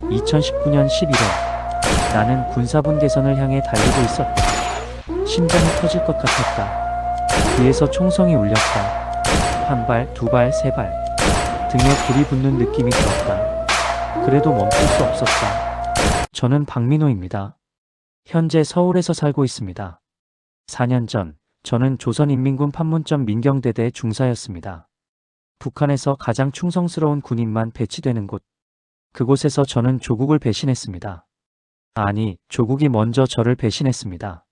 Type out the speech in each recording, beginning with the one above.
2019년 11월 나는 군사분 개선을 향해 달리고 있었다. 심장이 터질 것 같았다. 뒤에서 총성이 울렸다. 한 발, 두 발, 세 발. 등에 불이 붙는 느낌이 들었다. 그래도 멈출 수 없었다. 저는 박민호입니다. 현재 서울에서 살고 있습니다. 4년 전 저는 조선인민군 판문점 민경대대 중사였습니다. 북한에서 가장 충성스러운 군인만 배치되는 곳. 그곳에서 저는 조국을 배신했습니다. 아니, 조국이 먼저 저를 배신했습니다.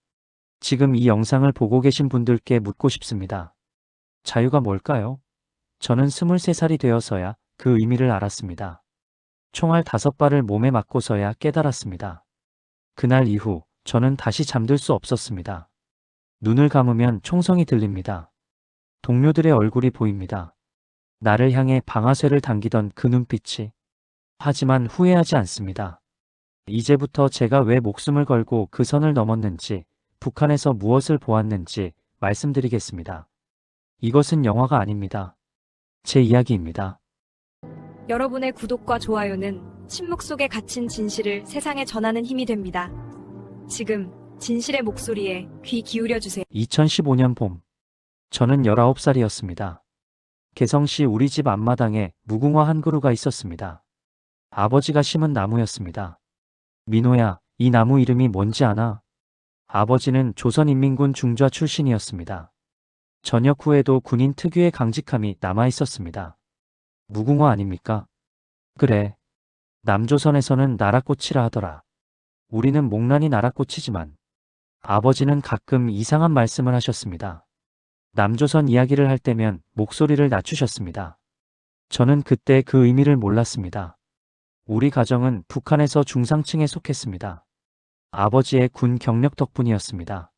지금 이 영상을 보고 계신 분들께 묻고 싶습니다. 자유가 뭘까요? 저는 23살이 되어서야 그 의미를 알았습니다. 총알 5발을 몸에 맞고서야 깨달았습니다. 그날 이후 저는 다시 잠들 수 없었습니다. 눈을 감으면 총성이 들립니다. 동료들의 얼굴이 보입니다. 나를 향해 방아쇠를 당기던 그 눈빛이. 하지만 후회하지 않습니다. 이제부터 제가 왜 목숨을 걸고 그 선을 넘었는지, 북한에서 무엇을 보았는지 말씀드리겠습니다. 이것은 영화가 아닙니다. 제 이야기입니다. 여러분의 구독과 좋아요는 침묵 속에 갇힌 진실을 세상에 전하는 힘이 됩니다. 지금 진실의 목소리에 귀 기울여 주세요. 2015년 봄. 저는 19살이었습니다. 개성시 우리 집 앞마당에 무궁화 한 그루가 있었습니다. 아버지가 심은 나무였습니다. 민호야, 이 나무 이름이 뭔지 아나? 아버지는 조선인민군 중좌 출신이었습니다. 전역 후에도 군인 특유의 강직함이 남아 있었습니다. 무궁화 아닙니까? 그래. 남조선에서는 나라꽃이라 하더라. 우리는 목란이 나라꽃이지만 아버지는 가끔 이상한 말씀을 하셨습니다. 남조선 이야기를 할 때면 목소리를 낮추셨습니다. 저는 그때 그 의미를 몰랐습니다. 우리 가정은 북한에서 중상층에 속했습니다. 아버지의 군 경력 덕분이었습니다.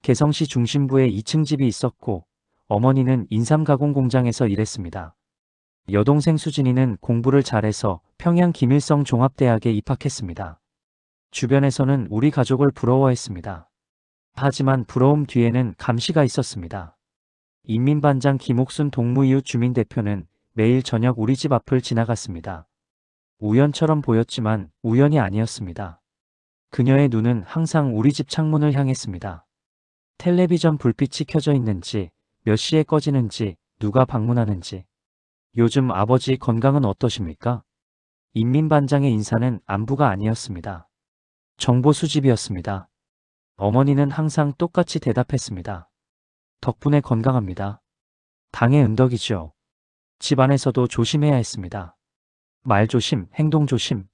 개성시 중심부에 2층 집이 있었고 어머니는 인삼 가공 공장에서 일했습니다. 여동생 수진이는 공부를 잘해서 평양 김일성 종합대학에 입학했습니다. 주변에서는 우리 가족을 부러워했습니다. 하지만 부러움 뒤에는 감시가 있었습니다. 인민반장 김옥순 동무이웃 주민대표는 매일 저녁 우리 집 앞을 지나갔습니다. 우연처럼 보였지만 우연이 아니었습니다. 그녀의 눈은 항상 우리 집 창문을 향했습니다. 텔레비전 불빛이 켜져 있는지, 몇 시에 꺼지는지, 누가 방문하는지. 요즘 아버지 건강은 어떠십니까? 인민반장의 인사는 안부가 아니었습니다. 정보 수집이었습니다. 어머니는 항상 똑같이 대답했습니다. 덕분에 건강합니다. 당의 은덕이죠. 집안에서도 조심해야 했습니다. 말 조심, 행동 조심.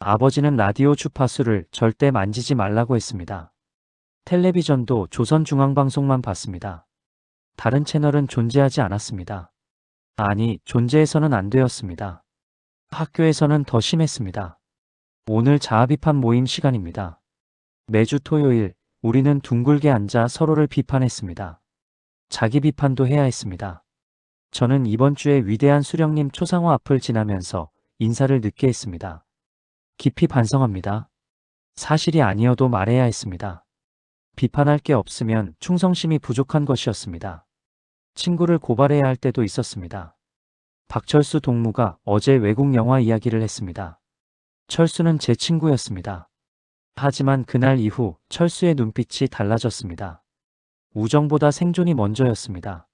아버지는 라디오 주파수를 절대 만지지 말라고 했습니다. 텔레비전도 조선중앙방송만 봤습니다. 다른 채널은 존재하지 않았습니다. 아니, 존재해서는 안 되었습니다. 학교에서는 더 심했습니다. 오늘 자아비판 모임 시간입니다. 매주 토요일 우리는 둥글게 앉아 서로를 비판했습니다. 자기 비판도 해야 했습니다. 저는 이번 주에 위대한 수령님 초상화 앞을 지나면서 인사를 늦게 했습니다. 깊이 반성합니다. 사실이 아니어도 말해야 했습니다. 비판할 게 없으면 충성심이 부족한 것이었습니다. 친구를 고발해야 할 때도 있었습니다. 박철수 동무가 어제 외국 영화 이야기를 했습니다. 철수는 제 친구였습니다. 하지만 그날 이후 철수의 눈빛이 달라졌습니다. 우정보다 생존이 먼저였습니다.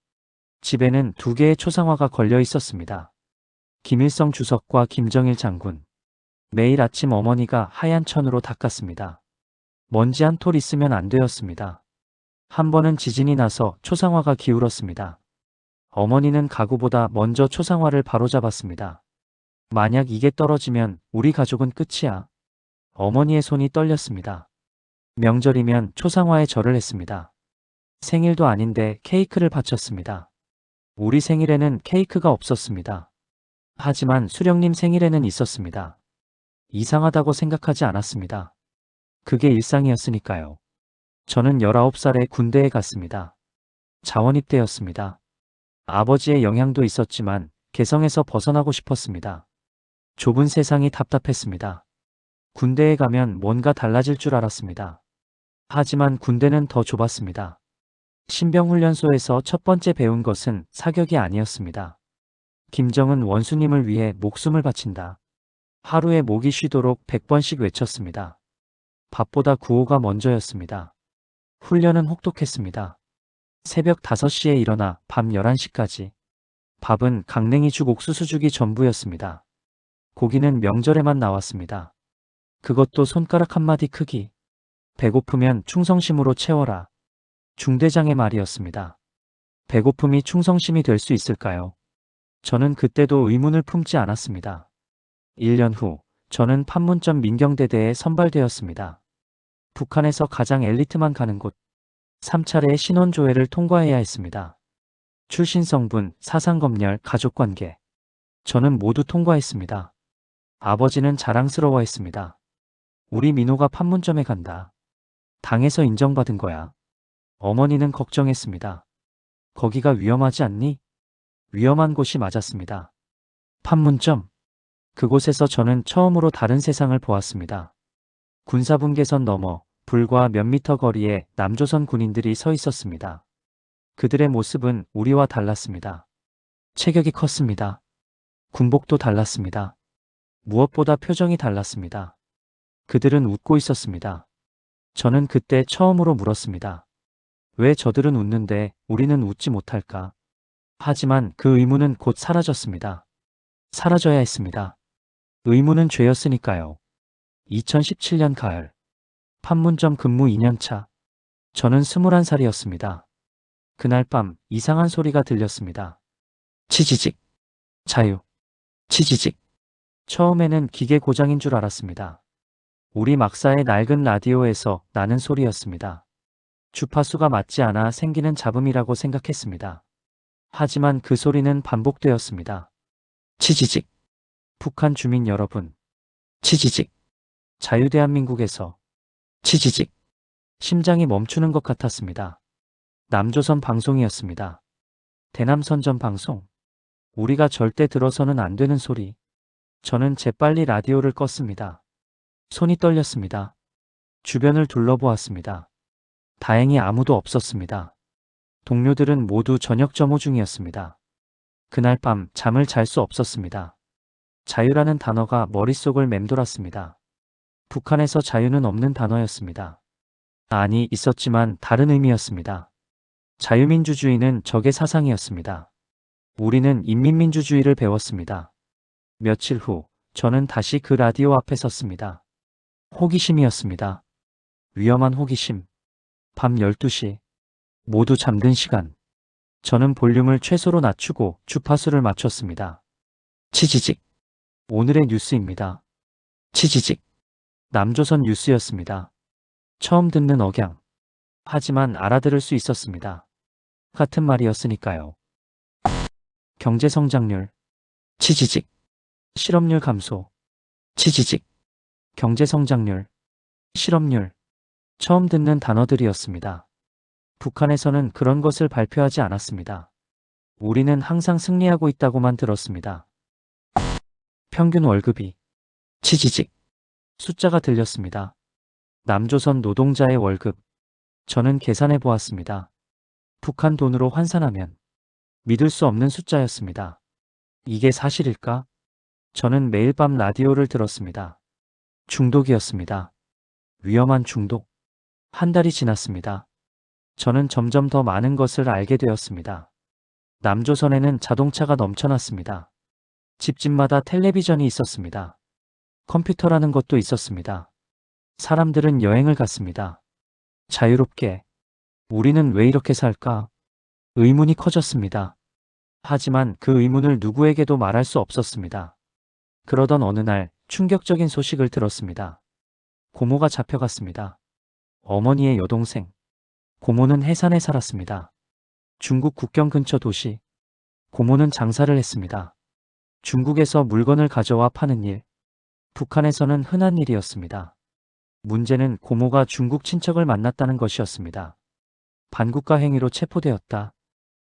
집에는 2개의 초상화가 걸려 있었습니다. 김일성 주석과 김정일 장군. 매일 아침 어머니가 하얀 천으로 닦았습니다. 먼지 한 톨 있으면 안 되었습니다. 한 번은 지진이 나서 초상화가 기울었습니다. 어머니는 가구보다 먼저 초상화를 바로잡았습니다. 만약 이게 떨어지면 우리 가족은 끝이야. 어머니의 손이 떨렸습니다. 명절이면 초상화에 절을 했습니다. 생일도 아닌데 케이크를 바쳤습니다. 우리 생일에는 케이크가 없었습니다. 하지만 수령님 생일에는 있었습니다. 이상하다고 생각하지 않았습니다. 그게 일상이었으니까요. 저는 19살에 군대에 갔습니다. 자원입대였습니다. 아버지의 영향도 있었지만 개성에서 벗어나고 싶었습니다. 좁은 세상이 답답했습니다. 군대에 가면 뭔가 달라질 줄 알았습니다. 하지만 군대는 더 좁았습니다. 신병훈련소에서 첫 번째 배운 것은 사격이 아니었습니다. 김정은 원수님을 위해 목숨을 바친다. 하루에 목이 쉬도록 100번씩 외쳤습니다. 밥보다 구호가 먼저였습니다. 훈련은 혹독했습니다. 새벽 5시에 일어나 밤 11시까지. 밥은 강냉이죽 옥수수죽이 전부였습니다. 고기는 명절에만 나왔습니다. 그것도 손가락 한마디 크기. 배고프면 충성심으로 채워라. 중대장의 말이었습니다. 배고픔이 충성심이 될 수 있을까요? 저는 그때도 의문을 품지 않았습니다. 1년 후, 저는 판문점 민경대대에 선발되었습니다. 북한에서 가장 엘리트만 가는 곳, 3차례의 신원조회를 통과해야 했습니다. 출신 성분, 사상검열, 가족관계. 저는 모두 통과했습니다. 아버지는 자랑스러워했습니다. 우리 민호가 판문점에 간다. 당에서 인정받은 거야. 어머니는 걱정했습니다. 거기가 위험하지 않니? 위험한 곳이 맞았습니다. 판문점. 그곳에서 저는 처음으로 다른 세상을 보았습니다. 군사분계선 너머 불과 몇 미터 거리에 남조선 군인들이 서 있었습니다. 그들의 모습은 우리와 달랐습니다. 체격이 컸습니다. 군복도 달랐습니다. 무엇보다 표정이 달랐습니다. 그들은 웃고 있었습니다. 저는 그때 처음으로 물었습니다. 왜 저들은 웃는데 우리는 웃지 못할까? 하지만 그 의문은 곧 사라졌습니다. 사라져야 했습니다. 의문은 죄였으니까요. 2017년 가을. 판문점 근무 2년차. 저는 21살이었습니다. 그날 밤 이상한 소리가 들렸습니다. 치지직. 자유. 치지직. 처음에는 기계 고장인 줄 알았습니다. 우리 막사의 낡은 라디오에서 나는 소리였습니다. 주파수가 맞지 않아 생기는 잡음이라고 생각했습니다. 하지만 그 소리는 반복되었습니다. 치지직. 북한 주민 여러분. 치지직. 자유대한민국에서. 치지직. 심장이 멈추는 것 같았습니다. 남조선 방송이었습니다. 대남선전 방송. 우리가 절대 들어서는 안 되는 소리. 저는 재빨리 라디오를 껐습니다. 손이 떨렸습니다. 주변을 둘러보았습니다. 다행히 아무도 없었습니다. 동료들은 모두 저녁 점호 중이었습니다. 그날 밤 잠을 잘 수 없었습니다. 자유라는 단어가 머릿속을 맴돌았습니다. 북한에서 자유는 없는 단어였습니다. 아니, 있었지만 다른 의미였습니다. 자유민주주의는 적의 사상이었습니다. 우리는 인민민주주의를 배웠습니다. 며칠 후, 저는 다시 그 라디오 앞에 섰습니다. 호기심이었습니다. 위험한 호기심. 밤 12시. 모두 잠든 시간. 저는 볼륨을 최소로 낮추고 주파수를 맞췄습니다. 치지직. 오늘의 뉴스입니다. 치지직. 남조선 뉴스였습니다. 처음 듣는 억양. 하지만 알아들을 수 있었습니다. 같은 말이었으니까요. 경제성장률. 치지직. 실업률 감소. 치지직. 경제성장률. 실업률. 처음 듣는 단어들이었습니다. 북한에서는 그런 것을 발표하지 않았습니다. 우리는 항상 승리하고 있다고만 들었습니다. 평균 월급이. 치지직. 숫자가 들렸습니다. 남조선 노동자의 월급. 저는 계산해 보았습니다. 북한 돈으로 환산하면 믿을 수 없는 숫자였습니다. 이게 사실일까? 저는 매일 밤 라디오를 들었습니다. 중독이었습니다. 위험한 중독. 한 달이 지났습니다. 저는 점점 더 많은 것을 알게 되었습니다. 남조선에는 자동차가 넘쳐났습니다. 집집마다 텔레비전이 있었습니다. 컴퓨터라는 것도 있었습니다. 사람들은 여행을 갔습니다. 자유롭게. 우리는 왜 이렇게 살까? 의문이 커졌습니다. 하지만 그 의문을 누구에게도 말할 수 없었습니다. 그러던 어느 날 충격적인 소식을 들었습니다. 고모가 잡혀갔습니다. 어머니의 여동생. 고모는 해산에 살았습니다. 중국 국경 근처 도시. 고모는 장사를 했습니다. 중국에서 물건을 가져와 파는 일. 북한에서는 흔한 일이었습니다. 문제는 고모가 중국 친척을 만났다는 것이었습니다. 반국가 행위로 체포되었다.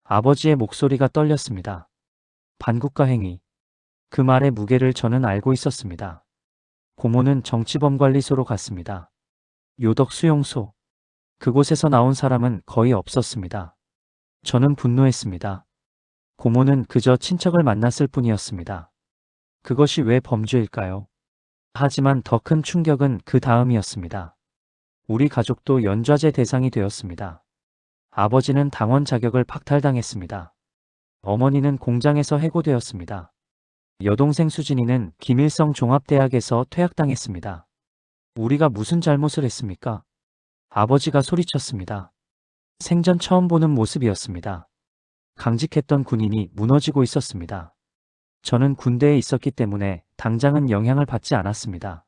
아버지의 목소리가 떨렸습니다. 반국가 행위. 그 말의 무게를 저는 알고 있었습니다. 고모는 정치범관리소로 갔습니다. 요덕 수용소. 그곳에서 나온 사람은 거의 없었습니다. 저는 분노했습니다. 고모는 그저 친척을 만났을 뿐이었습니다. 그것이 왜 범죄일까요? 하지만 더 큰 충격은 그 다음이었습니다. 우리 가족도 연좌제 대상이 되었습니다. 아버지는 당원 자격을 박탈당했습니다. 어머니는 공장에서 해고되었습니다. 여동생 수진이는 김일성 종합대학에서 퇴학당했습니다. 우리가 무슨 잘못을 했습니까? 아버지가 소리쳤습니다. 생전 처음 보는 모습이었습니다. 강직했던 군인이 무너지고 있었습니다. 저는 군대에 있었기 때문에 당장은 영향을 받지 않았습니다.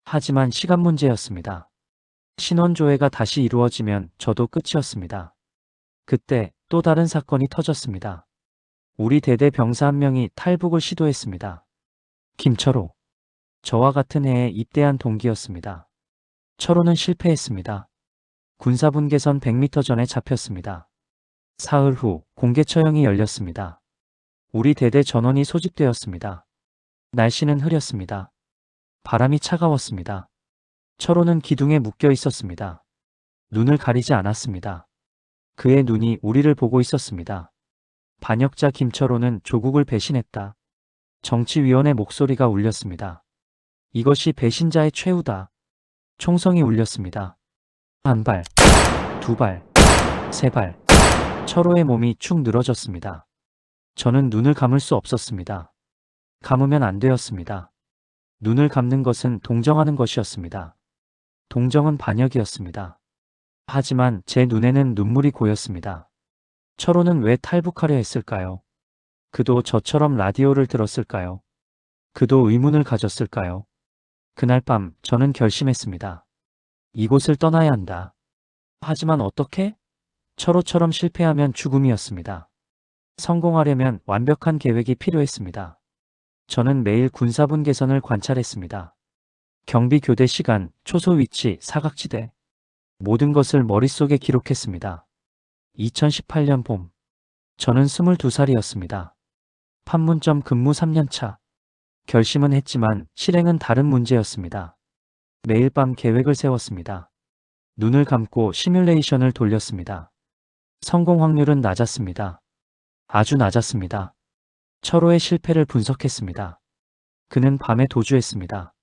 하지만 시간 문제였습니다. 신원조회가 다시 이루어지면 저도 끝이었습니다. 그때 또 다른 사건이 터졌습니다. 우리 대대 병사 한 명이 탈북을 시도했습니다. 김철호. 저와 같은 해에 입대한 동기였습니다. 철호는 실패했습니다. 군사분계선 100m 전에 잡혔습니다. 사흘 후 공개 처형이 열렸습니다. 우리 대대 전원이 소집되었습니다. 날씨는 흐렸습니다. 바람이 차가웠습니다. 철호는 기둥에 묶여 있었습니다. 눈을 가리지 않았습니다. 그의 눈이 우리를 보고 있었습니다. 반역자 김철호는 조국을 배신했다. 정치위원회 목소리가 울렸습니다. 이것이 배신자의 최후다. 총성이 울렸습니다. 한 발, 두 발, 세 발. 철호의 몸이 축 늘어졌습니다. 저는 눈을 감을 수 없었습니다. 감으면 안 되었습니다. 눈을 감는 것은 동정하는 것이었습니다. 동정은 반역이었습니다. 하지만 제 눈에는 눈물이 고였습니다. 철호는 왜 탈북하려 했을까요? 그도 저처럼 라디오를 들었을까요? 그도 의문을 가졌을까요? 그날 밤 저는 결심했습니다. 이곳을 떠나야 한다. 하지만 어떻게? 철호처럼 실패하면 죽음이었습니다. 성공하려면 완벽한 계획이 필요했습니다. 저는 매일 군사분 계선을 관찰했습니다. 경비 교대 시간, 초소 위치, 사각지대. 모든 것을 머릿속에 기록했습니다. 2018년 봄. 저는 22살이었습니다. 판문점 근무 3년차. 결심은 했지만 실행은 다른 문제였습니다. 매일 밤 계획을 세웠습니다. 눈을 감고 시뮬레이션을 돌렸습니다. 성공 확률은 낮았습니다. 아주 낮았습니다. 철호의 실패를 분석했습니다. 그는 밤에 도주했습니다.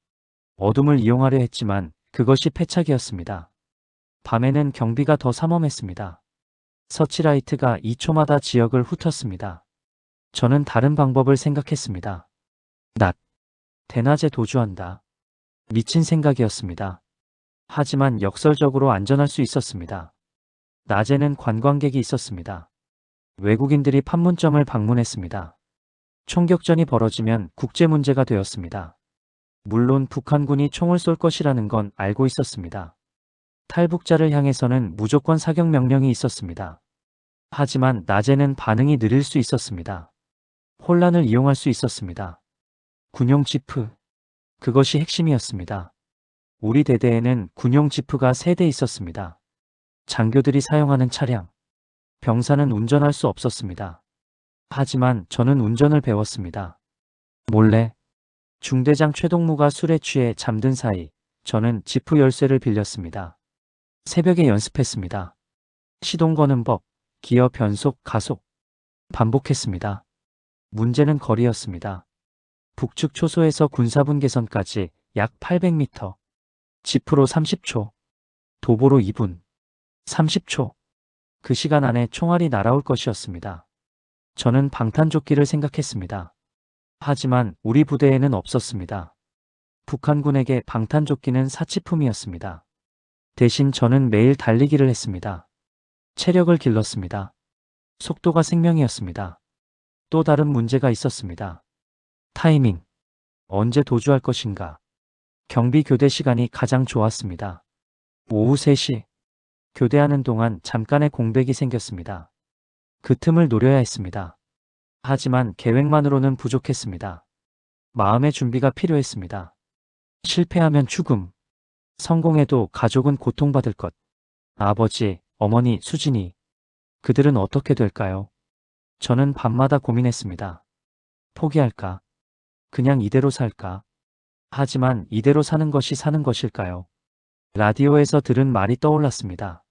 어둠을 이용하려 했지만 그것이 패착이었습니다. 밤에는 경비가 더 삼엄했습니다. 서치라이트가 2초마다 지역을 훑었습니다. 저는 다른 방법을 생각했습니다. 낮. 대낮에 도주한다. 미친 생각이었습니다. 하지만 역설적으로 안전할 수 있었습니다. 낮에는 관광객이 있었습니다. 외국인들이 판문점을 방문했습니다. 총격전이 벌어지면 국제 문제가 되었습니다. 물론 북한군이 총을 쏠 것이라는 건 알고 있었습니다. 탈북자를 향해서는 무조건 사격 명령이 있었습니다. 하지만 낮에는 반응이 느릴 수 있었습니다. 혼란을 이용할 수 있었습니다. 군용 지프. 그것이 핵심이었습니다. 우리 대대에는 군용 지프가 3대 있었습니다. 장교들이 사용하는 차량. 병사는 운전할 수 없었습니다. 하지만 저는 운전을 배웠습니다. 몰래. 중대장 최동무가 술에 취해 잠든 사이 저는 지프 열쇠를 빌렸습니다. 새벽에 연습했습니다. 시동 거는 법, 기어 변속, 가속. 반복했습니다. 문제는 거리였습니다. 북측 초소에서 군사분 계선까지 약 800m. 지프로 30초. 도보로 2분. 30초. 그 시간 안에 총알이 날아올 것이었습니다. 저는 방탄조끼를 생각했습니다. 하지만 우리 부대에는 없었습니다. 북한군에게 방탄조끼는 사치품이었습니다. 대신 저는 매일 달리기를 했습니다. 체력을 길렀습니다. 속도가 생명이었습니다. 또 다른 문제가 있었습니다. 타이밍. 언제 도주할 것인가. 경비 교대 시간이 가장 좋았습니다. 오후 3시. 교대하는 동안 잠깐의 공백이 생겼습니다. 그 틈을 노려야 했습니다. 하지만 계획만으로는 부족했습니다. 마음의 준비가 필요했습니다. 실패하면 죽음. 성공해도 가족은 고통받을 것. 아버지, 어머니, 수진이. 그들은 어떻게 될까요? 저는 밤마다 고민했습니다. 포기할까? 그냥 이대로 살까? 하지만 이대로 사는 것이 사는 것일까요? 라디오에서 들은 말이 떠올랐습니다.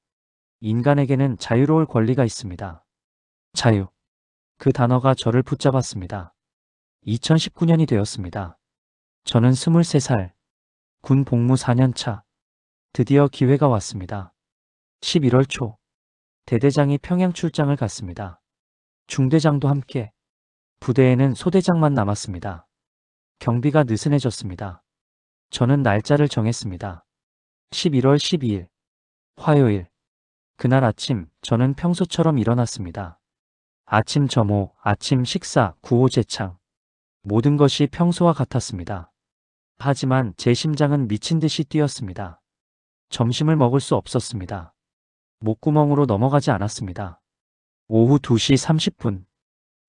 인간에게는 자유로울 권리가 있습니다. 자유. 그 단어가 저를 붙잡았습니다. 2019년이 되었습니다. 저는 23살, 군 복무 4년 차. 드디어 기회가 왔습니다. 11월 초. 대대장이 평양 출장을 갔습니다. 중대장도 함께. 부대에는 소대장만 남았습니다. 경비가 느슨해졌습니다. 저는 날짜를 정했습니다. 11월 12일. 화요일. 그날 아침 저는 평소처럼 일어났습니다. 아침 점호, 아침 식사, 구호 제창. 모든 것이 평소와 같았습니다. 하지만 제 심장은 미친 듯이 뛰었습니다. 점심을 먹을 수 없었습니다. 목구멍으로 넘어가지 않았습니다. 오후 2시 30분.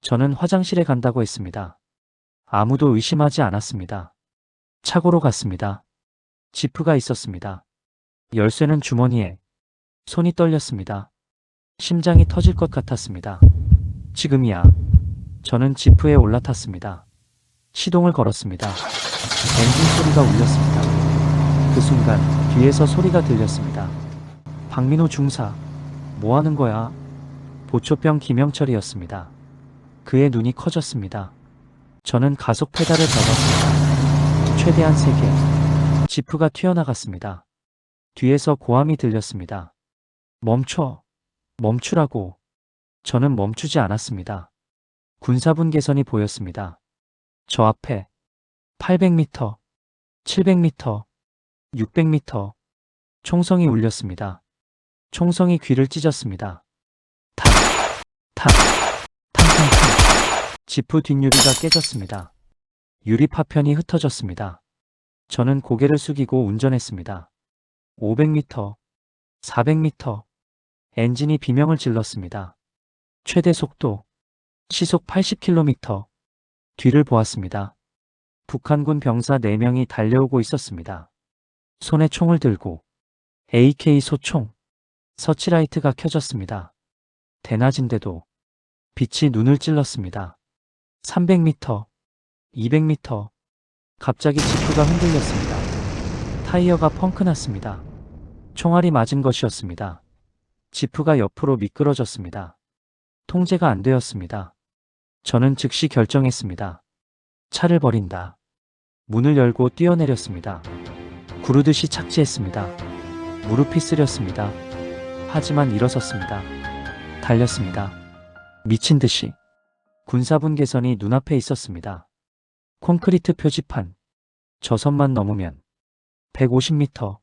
저는 화장실에 간다고 했습니다. 아무도 의심하지 않았습니다. 차고로 갔습니다. 지프가 있었습니다. 열쇠는 주머니에. 손이 떨렸습니다. 심장이 터질 것 같았습니다. 지금이야. 저는 지프에 올라탔습니다. 시동을 걸었습니다. 엔진 소리가 울렸습니다. 그 순간 뒤에서 소리가 들렸습니다. 박민호 중사, 뭐 하는 거야? 보초병 김영철이었습니다. 그의 눈이 커졌습니다. 저는 가속 페달을 밟았습니다. 최대한 세게. 지프가 튀어나갔습니다. 뒤에서 고함이 들렸습니다. 멈춰. 멈추라고. 저는 멈추지 않았습니다. 군사분 개선이 보였습니다. 저 앞에 800m, 700m, 600m. 총성이 울렸습니다. 총성이 귀를 찢었습니다. 탕, 탕, 탕탕탕. 지프 뒷유리가 깨졌습니다. 유리 파편이 흩어졌습니다. 저는 고개를 숙이고 운전했습니다. 500m, 400m. 엔진이 비명을 질렀습니다. 최대 속도, 시속 80km. 뒤를 보았습니다. 북한군 병사 4명이 달려오고 있었습니다. 손에 총을 들고. AK 소총. 서치라이트가 켜졌습니다. 대낮인데도 빛이 눈을 찔렀습니다. 300m, 200m. 갑자기 지프가 흔들렸습니다. 타이어가 펑크났습니다. 총알이 맞은 것이었습니다. 지프가 옆으로 미끄러졌습니다. 통제가 안 되었습니다. 저는 즉시 결정했습니다. 차를 버린다. 문을 열고 뛰어내렸습니다. 구르듯이 착지했습니다. 무릎이 쓰렸습니다. 하지만 일어섰습니다. 달렸습니다. 미친 듯이. 군사분 개선이 눈앞에 있었습니다. 콘크리트 표지판. 저 선만 넘으면 150m,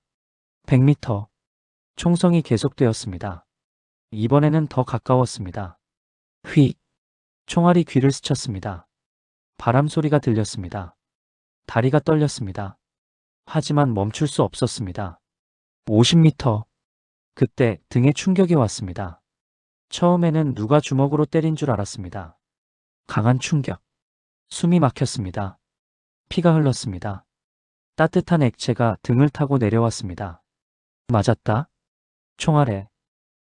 100m. 총성이 계속되었습니다. 이번에는 더 가까웠습니다. 휙. 총알이 귀를 스쳤습니다. 바람 소리가 들렸습니다. 다리가 떨렸습니다. 하지만 멈출 수 없었습니다. 50m. 그때 등에 충격이 왔습니다. 처음에는 누가 주먹으로 때린 줄 알았습니다. 강한 충격. 숨이 막혔습니다. 피가 흘렀습니다. 따뜻한 액체가 등을 타고 내려왔습니다. 맞았다. 총알에.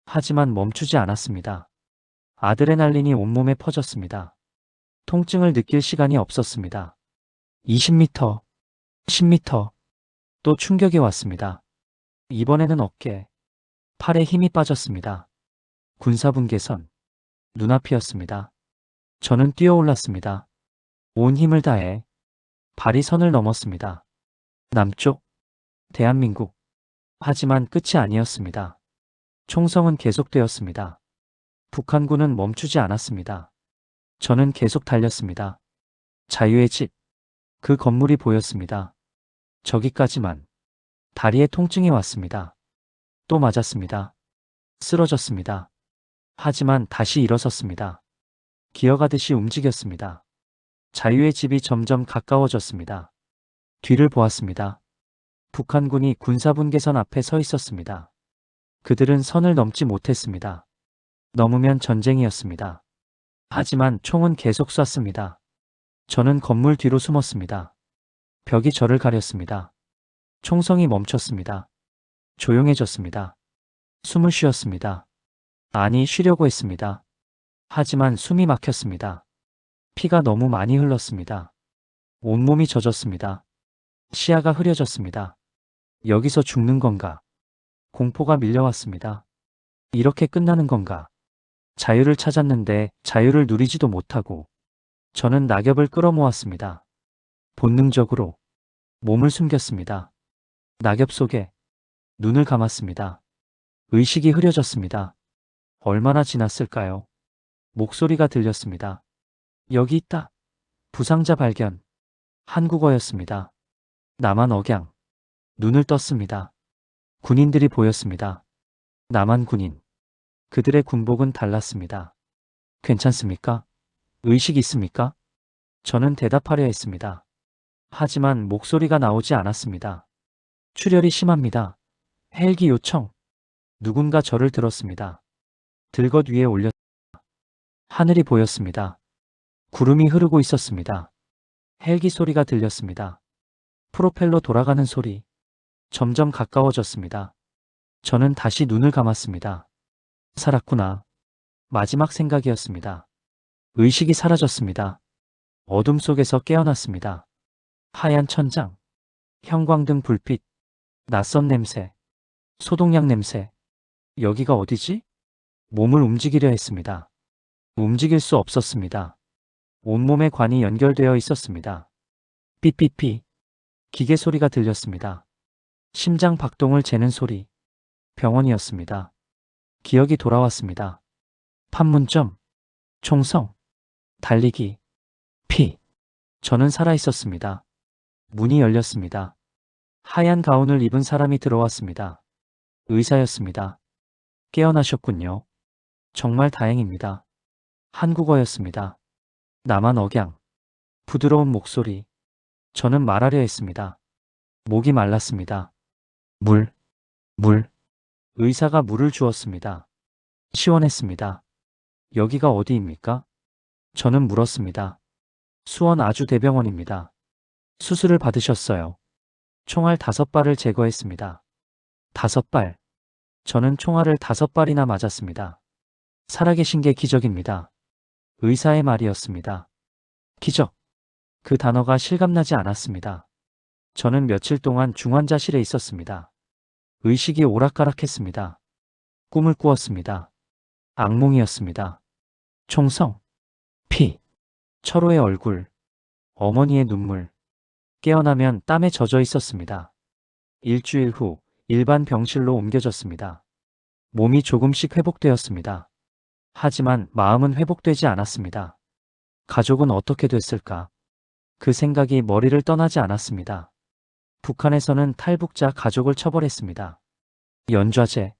하지만 멈추지 않았습니다. 아드레날린이 온몸에 퍼졌습니다. 통증을 느낄 시간이 없었습니다. 20m, 10m. 또 충격이 왔습니다. 이번에는 어깨, 팔에 힘이 빠졌습니다. 군사분 개선. 눈앞이었습니다. 저는 뛰어올랐습니다. 온 힘을 다해. 발이 선을 넘었습니다. 남쪽, 대한민국. 하지만 끝이 아니었습니다. 총성은 계속되었습니다. 북한군은 멈추지 않았습니다. 저는 계속 달렸습니다. 자유의 집. 그 건물이 보였습니다. 저기까지만. 다리에 통증이 왔습니다. 또 맞았습니다. 쓰러졌습니다. 하지만 다시 일어섰습니다. 기어가듯이 움직였습니다. 자유의 집이 점점 가까워졌습니다. 뒤를 보았습니다. 북한군이 군사분 개선 앞에 서 있었습니다. 그들은 선을 넘지 못했습니다. 넘으면 전쟁이었습니다. 하지만 총은 계속 쐈습니다. 저는 건물 뒤로 숨었습니다. 벽이 저를 가렸습니다. 총성이 멈췄습니다. 조용해졌습니다. 숨을 쉬었습니다. 아니, 쉬려고 했습니다. 하지만 숨이 막혔습니다. 피가 너무 많이 흘렀습니다. 온몸이 젖었습니다. 시야가 흐려졌습니다. 여기서 죽는 건가? 공포가 밀려왔습니다. 이렇게 끝나는 건가? 자유를 찾았는데 자유를 누리지도 못하고. 저는 낙엽을 끌어모았습니다. 본능적으로 몸을 숨겼습니다. 낙엽 속에 눈을 감았습니다. 의식이 흐려졌습니다. 얼마나 지났을까요? 목소리가 들렸습니다. 여기 있다. 부상자 발견. 한국어였습니다. 나만 억양. 눈을 떴습니다. 군인들이 보였습니다. 남한 군인. 그들의 군복은 달랐습니다. 괜찮습니까? 의식 있습니까? 저는 대답하려 했습니다. 하지만 목소리가 나오지 않았습니다. 출혈이 심합니다. 헬기 요청. 누군가 저를 들었습니다. 들것 위에 올렸. 하늘이 보였습니다. 구름이 흐르고 있었습니다. 헬기 소리가 들렸습니다. 프로펠러 돌아가는 소리. 점점 가까워졌습니다. 저는 다시 눈을 감았습니다. 살았구나. 마지막 생각이었습니다. 의식이 사라졌습니다. 어둠 속에서 깨어났습니다. 하얀 천장, 형광등 불빛, 낯선 냄새, 소독약 냄새. 여기가 어디지? 몸을 움직이려 했습니다. 움직일 수 없었습니다. 온몸에 관이 연결되어 있었습니다. 삐삐삐. 기계 소리가 들렸습니다. 심장 박동을 재는 소리. 병원이었습니다. 기억이 돌아왔습니다. 판문점, 총성, 달리기, 피. 저는 살아있었습니다. 문이 열렸습니다. 하얀 가운을 입은 사람이 들어왔습니다. 의사였습니다. 깨어나셨군요. 정말 다행입니다. 한국어였습니다. 나만 억양. 부드러운 목소리. 저는 말하려 했습니다. 목이 말랐습니다. 물. 의사가 물을 주었습니다. 시원했습니다. 여기가 어디입니까? 저는 물었습니다. 수원 아주대병원입니다. 수술을 받으셨어요. 총알 5발을 제거했습니다. 5발. 저는 총알을 5발이나 맞았습니다. 살아계신 게 기적입니다. 의사의 말이었습니다. 기적. 그 단어가 실감나지 않았습니다. 저는 며칠 동안 중환자실에 있었습니다. 의식이 오락가락했습니다. 꿈을 꾸었습니다. 악몽이었습니다. 총성, 피, 철호의 얼굴, 어머니의 눈물. 깨어나면 땀에 젖어 있었습니다. 일주일 후 일반 병실로 옮겨졌습니다. 몸이 조금씩 회복되었습니다. 하지만 마음은 회복되지 않았습니다. 가족은 어떻게 됐을까? 그 생각이 머리를 떠나지 않았습니다. 북한에서는 탈북자 가족을 처벌했습니다. 연좌제,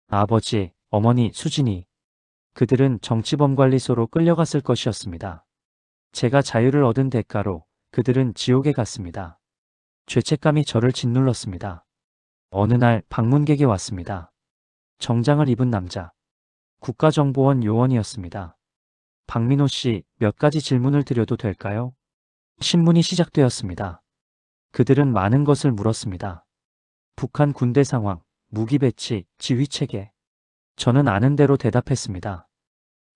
아버지, 어머니, 수진이. 그들은 정치범관리소로 끌려갔을 것이었습니다. 제가 자유를 얻은 대가로 그들은 지옥에 갔습니다. 죄책감이 저를 짓눌렀습니다. 어느 날 방문객이 왔습니다. 정장을 입은 남자. 국가정보원 요원이었습니다. 박민호 씨, 몇 가지 질문을 드려도 될까요? 신문이 시작되었습니다. 그들은 많은 것을 물었습니다. 북한 군대 상황, 무기 배치, 지휘 체계. 저는 아는 대로 대답했습니다.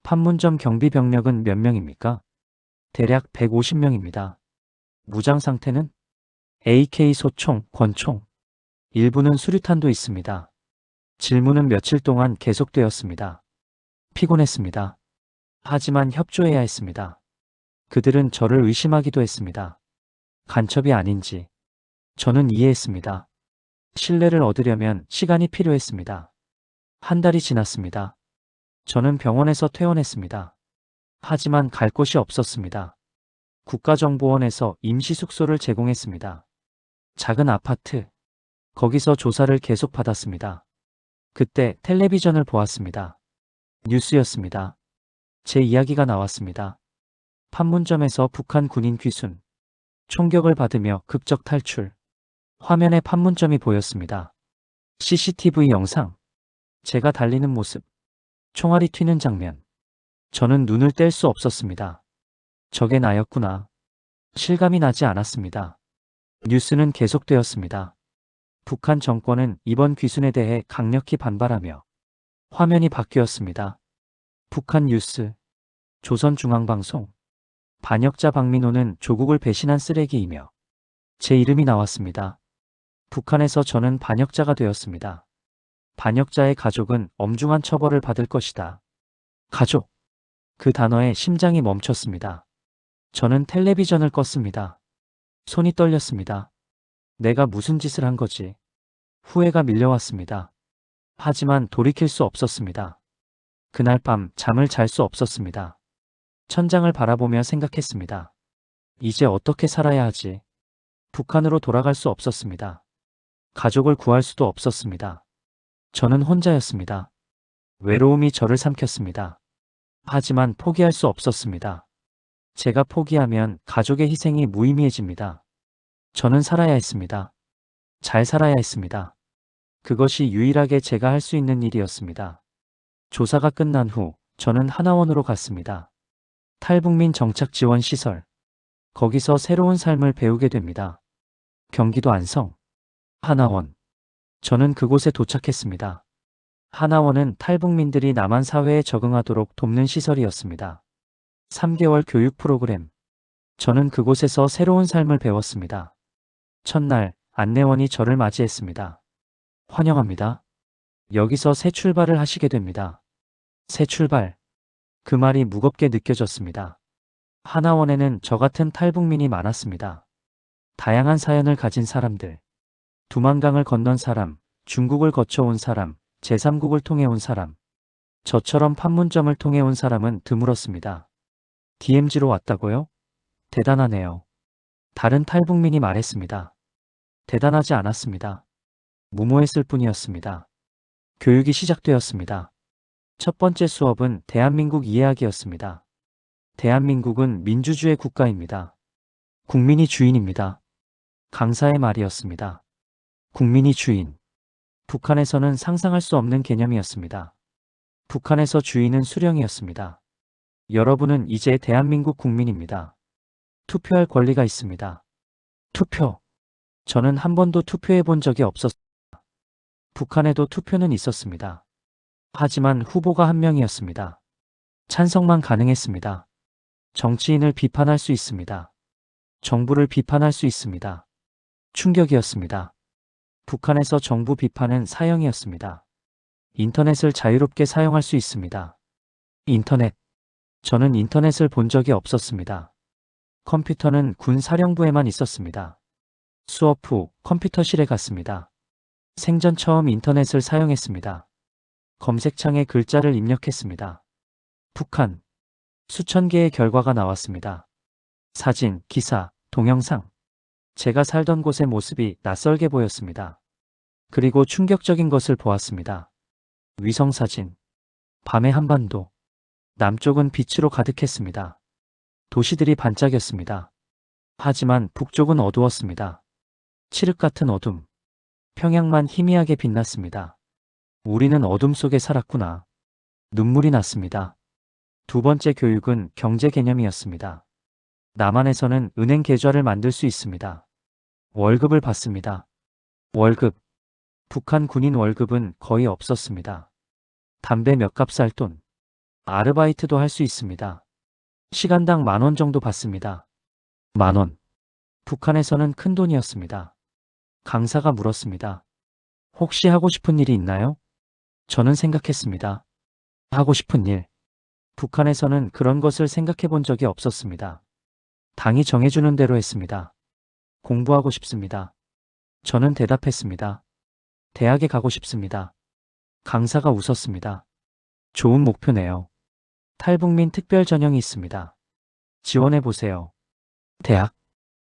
판문점 경비 병력은 몇 명입니까? 대략 150명입니다. 무장 상태는? AK 소총, 권총. 일부는 수류탄도 있습니다. 질문은 며칠 동안 계속되었습니다. 피곤했습니다. 하지만 협조해야 했습니다. 그들은 저를 의심하기도 했습니다. 간첩이 아닌지. 저는 이해했습니다. 신뢰를 얻으려면 시간이 필요했습니다. 한 달이 지났습니다. 저는 병원에서 퇴원했습니다. 하지만 갈 곳이 없었습니다. 국가정보원에서 임시 숙소를 제공했습니다. 작은 아파트. 거기서 조사를 계속 받았습니다. 그때 텔레비전을 보았습니다. 뉴스였습니다. 제 이야기가 나왔습니다. 판문점에서 북한 군인 귀순. 총격을 받으며 극적 탈출. 화면에 판문점이 보였습니다. CCTV 영상. 제가 달리는 모습. 총알이 튀는 장면. 저는 눈을 뗄 수 없었습니다. 저게 나였구나. 실감이 나지 않았습니다. 뉴스는 계속되었습니다. 북한 정권은 이번 귀순에 대해 강력히 반발하며 화면이 바뀌었습니다. 북한 뉴스. 조선중앙방송. 반역자 박민호는 조국을 배신한 쓰레기이며 제 이름이 나왔습니다. 북한에서 저는 반역자가 되었습니다. 반역자의 가족은 엄중한 처벌을 받을 것이다. 가족. 그 단어에 심장이 멈췄습니다. 저는 텔레비전을 껐습니다. 손이 떨렸습니다. 내가 무슨 짓을 한 거지? 후회가 밀려왔습니다. 하지만 돌이킬 수 없었습니다. 그날 밤 잠을 잘 수 없었습니다. 천장을 바라보며 생각했습니다. 이제 어떻게 살아야 하지? 북한으로 돌아갈 수 없었습니다. 가족을 구할 수도 없었습니다. 저는 혼자였습니다. 외로움이 저를 삼켰습니다. 하지만 포기할 수 없었습니다. 제가 포기하면 가족의 희생이 무의미해집니다. 저는 살아야 했습니다. 잘 살아야 했습니다. 그것이 유일하게 제가 할 수 있는 일이었습니다. 조사가 끝난 후 저는 하나원으로 갔습니다. 탈북민 정착 지원 시설. 거기서 새로운 삶을 배우게 됩니다. 경기도 안성. 하나원. 저는 그곳에 도착했습니다. 하나원은 탈북민들이 남한 사회에 적응하도록 돕는 시설이었습니다. 3개월 교육 프로그램. 저는 그곳에서 새로운 삶을 배웠습니다. 첫날 안내원이 저를 맞이했습니다. 환영합니다. 여기서 새 출발을 하시게 됩니다. 새 출발. 그 말이 무겁게 느껴졌습니다. 하나원에는 저 같은 탈북민이 많았습니다. 다양한 사연을 가진 사람들. 두만강을 건넌 사람, 중국을 거쳐온 사람, 제3국을 통해 온 사람. 저처럼 판문점을 통해 온 사람은 드물었습니다. DMZ로 왔다고요? 대단하네요. 다른 탈북민이 말했습니다. 대단하지 않았습니다. 무모했을 뿐이었습니다. 교육이 시작되었습니다. 첫 번째 수업은 대한민국 이해하기였습니다. 대한민국은 민주주의 국가입니다. 국민이 주인입니다. 강사의 말이었습니다. 국민이 주인. 북한에서는 상상할 수 없는 개념이었습니다. 북한에서 주인은 수령이었습니다. 여러분은 이제 대한민국 국민입니다. 투표할 권리가 있습니다. 투표. 저는 한 번도 투표해 본 적이 없었습니다. 북한에도 투표는 있었습니다. 하지만 후보가 한 명이었습니다. 찬성만 가능했습니다. 정치인을 비판할 수 있습니다. 정부를 비판할 수 있습니다. 충격이었습니다. 북한에서 정부 비판은 사형이었습니다. 인터넷을 자유롭게 사용할 수 있습니다. 인터넷. 저는 인터넷을 본 적이 없었습니다. 컴퓨터는 군 사령부에만 있었습니다. 수업 후 컴퓨터실에 갔습니다. 생전 처음 인터넷을 사용했습니다. 검색창에 글자를 입력했습니다. 북한. 수천 개의 결과가 나왔습니다. 사진, 기사, 동영상. 제가 살던 곳의 모습이 낯설게 보였습니다. 그리고 충격적인 것을 보았습니다. 위성사진. 밤의 한반도. 남쪽은 빛으로 가득했습니다. 도시들이 반짝였습니다. 하지만 북쪽은 어두웠습니다. 칠흑 같은 어둠. 평양만 희미하게 빛났습니다. 우리는 어둠 속에 살았구나. 눈물이 났습니다. 두 번째 교육은 경제 개념이었습니다. 남한에서는 은행 계좌를 만들 수 있습니다. 월급을 받습니다. 월급. 북한 군인 월급은 거의 없었습니다. 담배 몇 갑 살 돈. 아르바이트도 할 수 있습니다. 시간당 10,000원 정도 받습니다. 10,000원. 북한에서는 큰 돈이었습니다. 강사가 물었습니다. 혹시 하고 싶은 일이 있나요? 저는 생각했습니다. 하고 싶은 일. 북한에서는 그런 것을 생각해 본 적이 없었습니다. 당이 정해주는 대로 했습니다. 공부하고 싶습니다. 저는 대답했습니다. 대학에 가고 싶습니다. 강사가 웃었습니다. 좋은 목표네요. 탈북민 특별 전형이 있습니다. 지원해 보세요. 대학.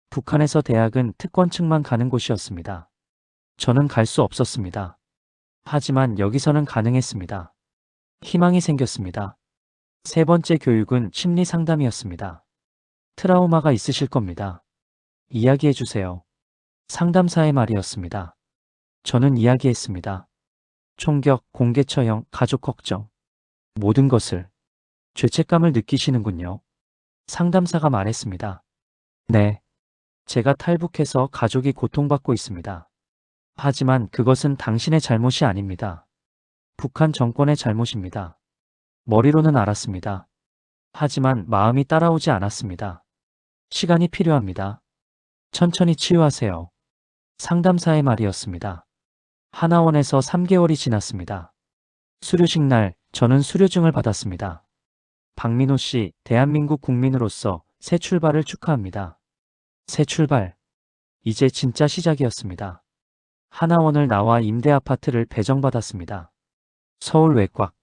북한에서 대학은 특권층만 가는 곳이었습니다. 저는 갈 수 없었습니다. 하지만 여기서는 가능했습니다. 희망이 생겼습니다. 세 번째 교육은 심리 상담이었습니다. 트라우마가 있으실 겁니다. 이야기해 주세요. 상담사의 말이었습니다. 저는 이야기했습니다. 총격, 공개 처형, 가족 걱정. 모든 것을. 죄책감을 느끼시는군요. 상담사가 말했습니다. 네. 제가 탈북해서 가족이 고통받고 있습니다. 하지만 그것은 당신의 잘못이 아닙니다. 북한 정권의 잘못입니다. 머리로는 알았습니다. 하지만 마음이 따라오지 않았습니다. 시간이 필요합니다. 천천히 치유하세요. 상담사의 말이었습니다. 하나원에서 3개월이 지났습니다. 수료식 날 저는 수료증을 받았습니다. 박민호 씨, 대한민국 국민으로서 새 출발을 축하합니다. 새 출발. 이제 진짜 시작이었습니다. 하나원을 나와 임대 아파트를 배정받았습니다. 서울 외곽,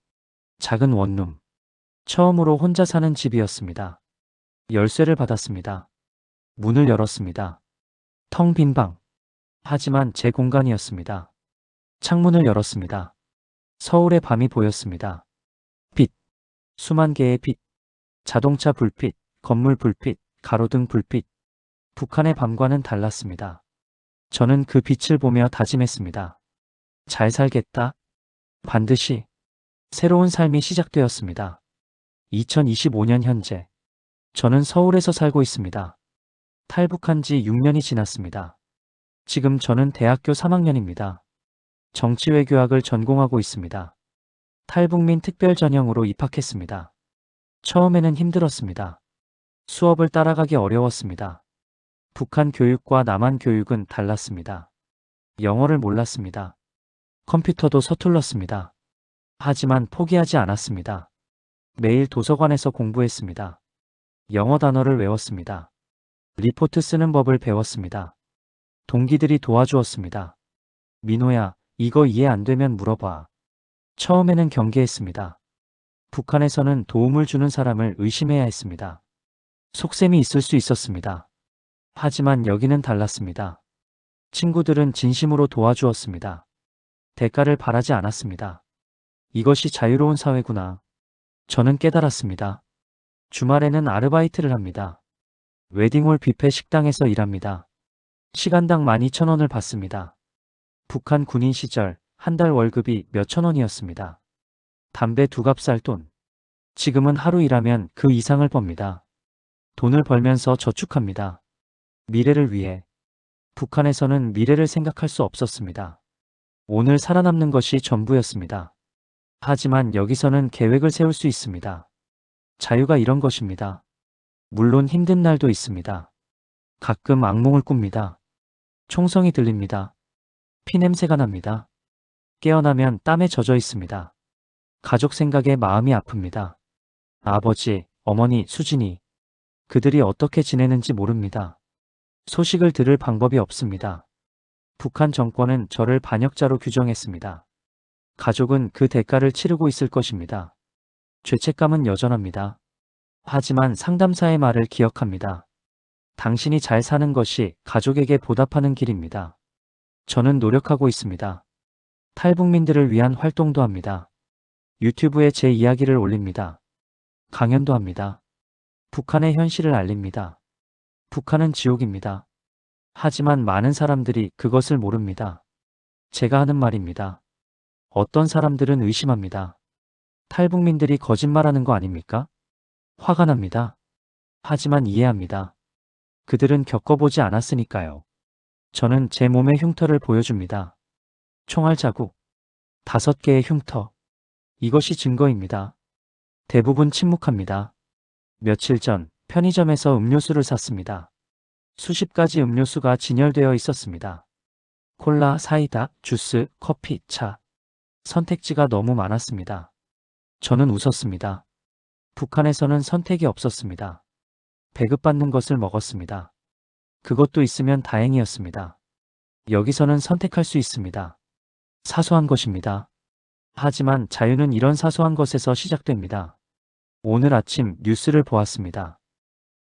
작은 원룸. 처음으로 혼자 사는 집이었습니다. 열쇠를 받았습니다. 문을 열었습니다. 텅 빈 방. 하지만 제 공간이었습니다. 창문을 열었습니다. 서울의 밤이 보였습니다. 빛. 수만 개의 빛. 자동차 불빛, 건물 불빛, 가로등 불빛. 북한의 밤과는 달랐습니다. 저는 그 빛을 보며 다짐했습니다. 잘 살겠다. 반드시. 새로운 삶이 시작되었습니다. 2025년 현재. 저는 서울에서 살고 있습니다. 탈북한 지 6년이 지났습니다. 지금 저는 대학교 3학년입니다. 정치외교학을 전공하고 있습니다. 탈북민 특별 전형으로 입학했습니다. 처음에는 힘들었습니다. 수업을 따라가기 어려웠습니다. 북한 교육과 남한 교육은 달랐습니다. 영어를 몰랐습니다. 컴퓨터도 서툴렀습니다. 하지만 포기하지 않았습니다. 매일 도서관에서 공부했습니다. 영어 단어를 외웠습니다. 리포트 쓰는 법을 배웠습니다. 동기들이 도와주었습니다. 민호야, 이거 이해 안 되면 물어봐. 처음에는 경계했습니다. 북한에서는 도움을 주는 사람을 의심해야 했습니다. 속셈이 있을 수 있었습니다. 하지만 여기는 달랐습니다. 친구들은 진심으로 도와주었습니다. 대가를 바라지 않았습니다. 이것이 자유로운 사회구나. 저는 깨달았습니다. 주말에는 아르바이트를 합니다. 웨딩홀 뷔페 식당에서 일합니다. 시간당 12,000원을 받습니다. 북한 군인 시절 한 달 월급이 몇천 원이었습니다. 담배 2갑 살 돈. 지금은 하루 일하면 그 이상을 법니다. 돈을 벌면서 저축합니다. 미래를 위해. 북한에서는 미래를 생각할 수 없었습니다. 오늘 살아남는 것이 전부였습니다. 하지만 여기서는 계획을 세울 수 있습니다. 자유가 이런 것입니다. 물론 힘든 날도 있습니다. 가끔 악몽을 꿉니다. 총성이 들립니다. 피냄새가 납니다. 깨어나면 땀에 젖어 있습니다. 가족 생각에 마음이 아픕니다. 아버지, 어머니, 수진이. 그들이 어떻게 지내는지 모릅니다. 소식을 들을 방법이 없습니다. 북한 정권은 저를 반역자로 규정했습니다. 가족은 그 대가를 치르고 있을 것입니다. 죄책감은 여전합니다. 하지만 상담사의 말을 기억합니다. 당신이 잘 사는 것이 가족에게 보답하는 길입니다. 저는 노력하고 있습니다. 탈북민들을 위한 활동도 합니다. 유튜브에 제 이야기를 올립니다. 강연도 합니다. 북한의 현실을 알립니다. 북한은 지옥입니다. 하지만 많은 사람들이 그것을 모릅니다. 제가 하는 말입니다. 어떤 사람들은 의심합니다. 탈북민들이 거짓말하는 거 아닙니까? 화가 납니다. 하지만 이해합니다. 그들은 겪어보지 않았으니까요. 저는 제 몸의 흉터를 보여줍니다. 총알 자국. 5개의 흉터. 이것이 증거입니다. 대부분 침묵합니다. 며칠 전 편의점에서 음료수를 샀습니다. 수십 가지 음료수가 진열되어 있었습니다. 콜라, 사이다, 주스, 커피, 차. 선택지가 너무 많았습니다. 저는 웃었습니다. 북한에서는 선택이 없었습니다. 배급받는 것을 먹었습니다. 그것도 있으면 다행이었습니다. 여기서는 선택할 수 있습니다. 사소한 것입니다. 하지만 자유는 이런 사소한 것에서 시작됩니다. 오늘 아침 뉴스를 보았습니다.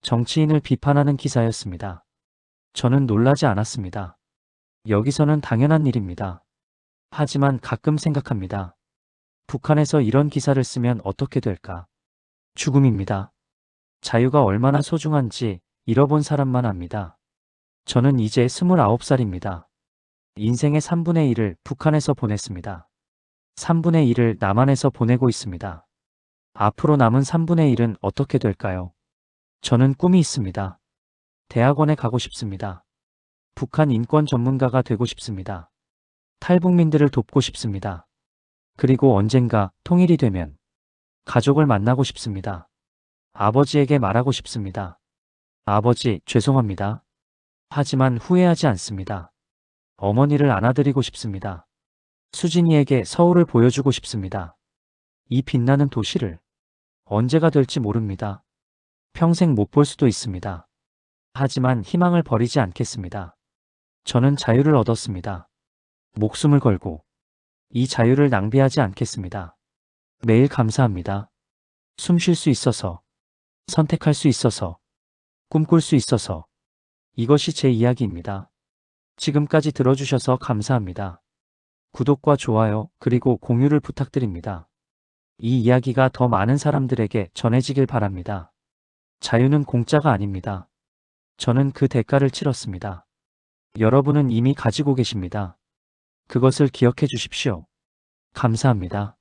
정치인을 비판하는 기사였습니다. 저는 놀라지 않았습니다. 여기서는 당연한 일입니다. 하지만 가끔 생각합니다. 북한에서 이런 기사를 쓰면 어떻게 될까? 죽음입니다. 자유가 얼마나 소중한지 잃어본 사람만 압니다. 저는 이제 29살입니다. 인생의 3분의 1을 북한에서 보냈습니다. 3분의 1을 남한에서 보내고 있습니다. 앞으로 남은 3분의 1은 어떻게 될까요? 저는 꿈이 있습니다. 대학원에 가고 싶습니다. 북한 인권 전문가가 되고 싶습니다. 탈북민들을 돕고 싶습니다. 그리고 언젠가 통일이 되면 가족을 만나고 싶습니다. 아버지에게 말하고 싶습니다. 아버지, 죄송합니다. 하지만 후회하지 않습니다. 어머니를 안아드리고 싶습니다. 수진이에게 서울을 보여주고 싶습니다. 이 빛나는 도시를. 언제가 될지 모릅니다. 평생 못 볼 수도 있습니다. 하지만 희망을 버리지 않겠습니다. 저는 자유를 얻었습니다. 목숨을 걸고 이 자유를 낭비하지 않겠습니다. 매일 감사합니다. 숨 쉴 수 있어서, 선택할 수 있어서, 꿈꿀 수 있어서. 이것이 제 이야기입니다. 지금까지 들어주셔서 감사합니다. 구독과 좋아요, 그리고 공유를 부탁드립니다. 이 이야기가 더 많은 사람들에게 전해지길 바랍니다. 자유는 공짜가 아닙니다. 저는 그 대가를 치렀습니다. 여러분은 이미 가지고 계십니다. 그것을 기억해 주십시오. 감사합니다.